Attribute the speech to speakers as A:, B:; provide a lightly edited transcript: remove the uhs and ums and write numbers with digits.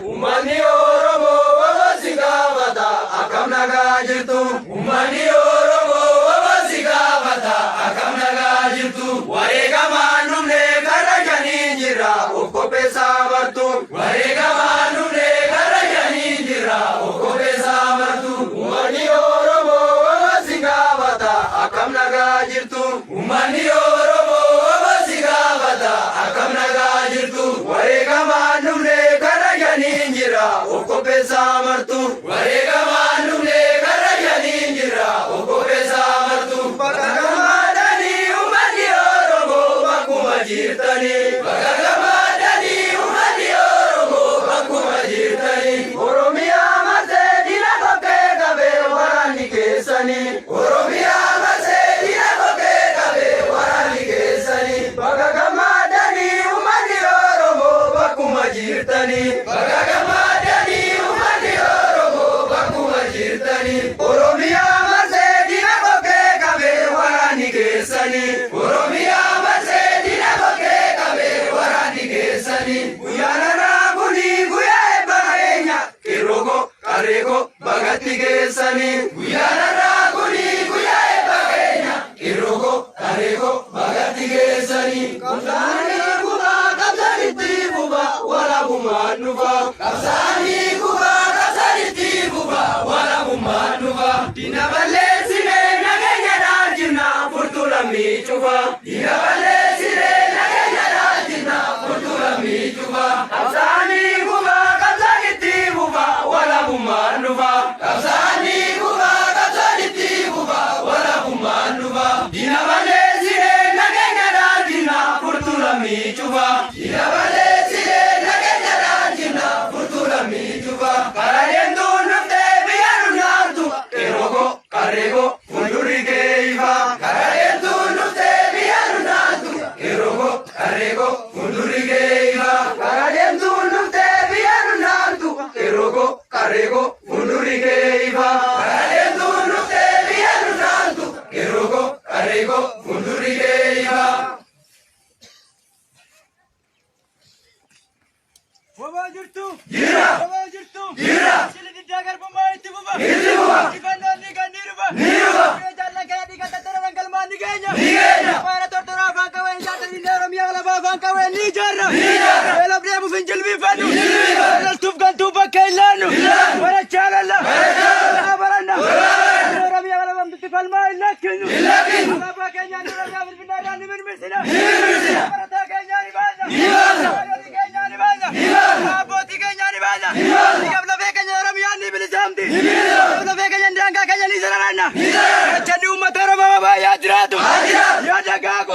A: Umani Oromo Wasigavata Akamnaga Jirtu Umani Oromo Wasigavata Akamnaga Jirtu Warega Manumne Karajani Jira Okope Sabartu Warega Manumne Karajani Jira Okope Sabartu Umani Oromo Wasigavata Akamnaga Jirtu Umani Oromo Wasigavata Akamnaga Jirtu Warega Manumne Ninjira okope samartu warega manumne karaya ninjira okope samartu bagamadani umadi oromo bakuma jirtani bagamadani umadi oromo bakuma jirtani oromia mase dila koke gabe warani kesani oromia mase dila koke gabe warani kesani bagamadani umadi oromo bakuma jirtani Bagamadani umadi oromo bakuma jirtani Oromia mase dina koke kabe warani kesani Oromia mase dina koke kabe warani kesani Guyana raguni guyae bagenya Kirogo karego bagati kesani Guyana raguni guyae bagenya Kirogo karego bagati kesani Kamsani kuba kamsani tibuba wala bumanuva Kamsani kuba kamsani tibuba wala bumanuva Dina balesine nagenya rajina furtula michuva Dina balesine nagenya rajina furtula michuva Kamsani kuba kamsani tibuba wala bumanuva Kamsani kuba kamsani tibuba wala bumanuva Dina balesine nagenya rajina furtula michuva Dina balesine nagenya rajina furtula michuva Karayendo nufte biyaru nantu Erogo karego funduri keiva Karayendo nufte biyaru nantu Erogo karego funduri keiva Karayendo nufte biyaru nantu Erogo karego funduri keiva Karayendo nufte biyaru nantu Erogo karego funduri keiva
B: Baba jirtu,
A: Jira,
B: baba jirtu,
A: Jira,
B: sila di jagar pembaik itu baba,
A: Itu, baba.
B: Ibadah nikah niruba,
A: Niruba.
B: Jalan kaya di kata terang kalman nikahnya,
A: Nikahnya.
B: Para tortura bangka wen jatuh di dalam yang laba bangka wen nijarna,
A: Nijarna.
B: Ela bria mu finjil bifanu,
A: Finjil bifanu.
B: Ela tufkan tuba kailanu,
A: Kailanu.
B: Para calala,
A: Para calala.
B: Barana,
A: Barana.
B: Orang yang laba mentifal main lakinu,
A: Lakinu.
B: Apa kaya nurul yang berbindaran di berbisina,
A: Berbisina.
B: Para tak kaya ni bana,
A: Ibana.
B: Para kaya ni bana,
A: Ibana.
B: Apa tiga ni bana,
A: Ibana.
B: Kabla vekanya Ramian ni bilisamti,
A: Ibana.
B: Kabla vekanya ndanga kanya ni sarana,
A: Ni sarana.
B: Chani umatara baba ya jiratu,
A: Ajiratu.
B: Ya jaga ko